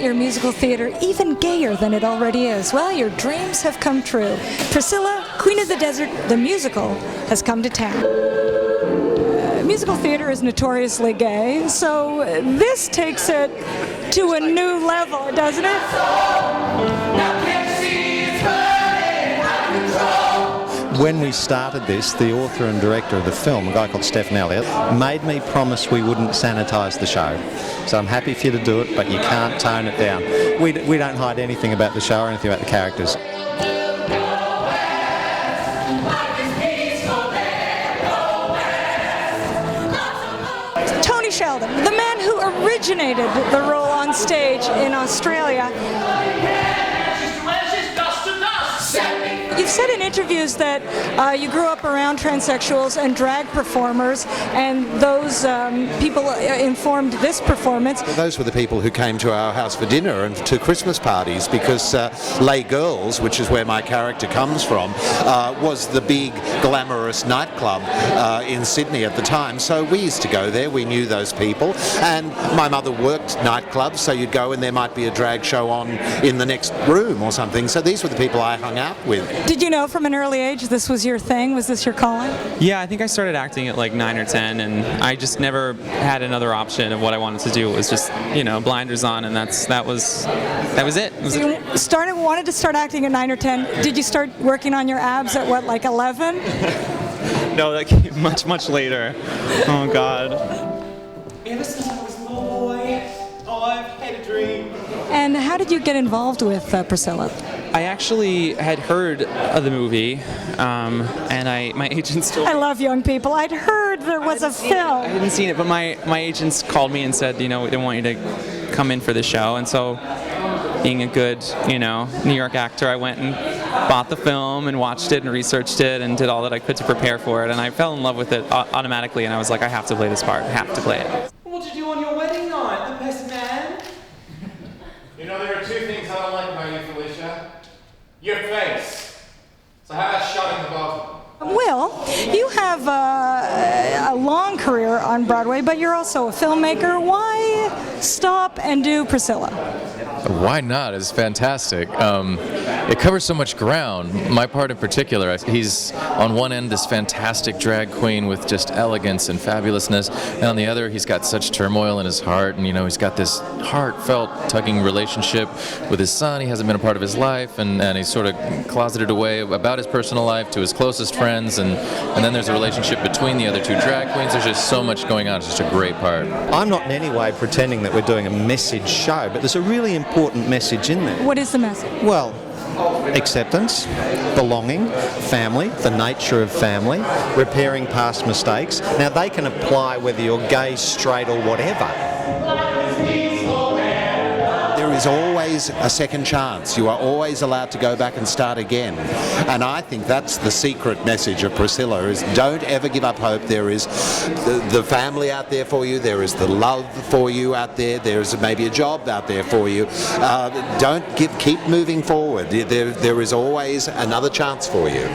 your musical theater even gayer than it already is? Well, your dreams have come true. Priscilla, Queen of the Desert, the musical, has come to town. Musical theater is notoriously gay, so this takes it to a new level, doesn't it? When we started this, the author and director of the film, a guy called Stephen Elliott, made me promise we wouldn't sanitise the show. So I'm happy for you to do it, but you can't tone it down. We don't hide anything about the show or anything about the characters. Tony Sheldon, the man who originated the role on stage in Australia. You've said in interviews that you grew up around transsexuals and drag performers, and those people informed this performance. Those were the people who came to our house for dinner and to Christmas parties, because Les Girls, which is where my character comes from, was the big glamorous nightclub in Sydney at the time. So we used to go there, we knew those people, and my mother worked nightclubs, so you'd go and there might be a drag show on in the next room or something. So these were the people I hung out with. Did you know from an early age this was your thing? Was this your calling? Yeah, I think I started acting at like 9 or 10, and I just never had another option of what I wanted to do. It was just, blinders on, and that was it. So you wanted to start acting at 9 or 10. Did you start working on your abs at what, like 11? No, that came much later. Oh God. Ever since I was a little boy, I've had a dream. And how did you get involved with Priscilla? I actually had heard of the movie, and my agents told me. I love young people. I'd heard there was a film. I hadn't seen it, but my agents called me and said, they want you to come in for the show. And so, being a good, New York actor, I went and bought the film and watched it and researched it and did all that I could to prepare for it. And I fell in love with it automatically, and I was like, I have to play this part. I have to play it. What did you do on your wedding night, the best man? There are two things I don't like about you, Felicia. Your face. So how about shutting the bottom? Will, you have a long career on Broadway, but you're also a filmmaker. Why stop and do Priscilla? Why not? It's fantastic. It covers so much ground. My part in particular, he's on one end this fantastic drag queen with just elegance and fabulousness, and on the other he's got such turmoil in his heart, and he's got this heartfelt, tugging relationship with his son. He hasn't been a part of his life, and he's sort of closeted away about his personal life to his closest friends, and then there's a relationship between the other two drag queens. There's just so much going on. It's just a great part. I'm not in any way pretending that we're doing a message show, but there's a really important message in there. What is the message? Well, acceptance, belonging, family, the nature of family, repairing past mistakes. Now, they can apply whether you're gay, straight, or whatever. There is always a second chance. You are always allowed to go back and start again. And I think that's the secret message of Priscilla, is don't ever give up hope. There is the family out there for you. There is the love for you out there. There is maybe a job out there for you. Keep moving forward. There is always another chance for you.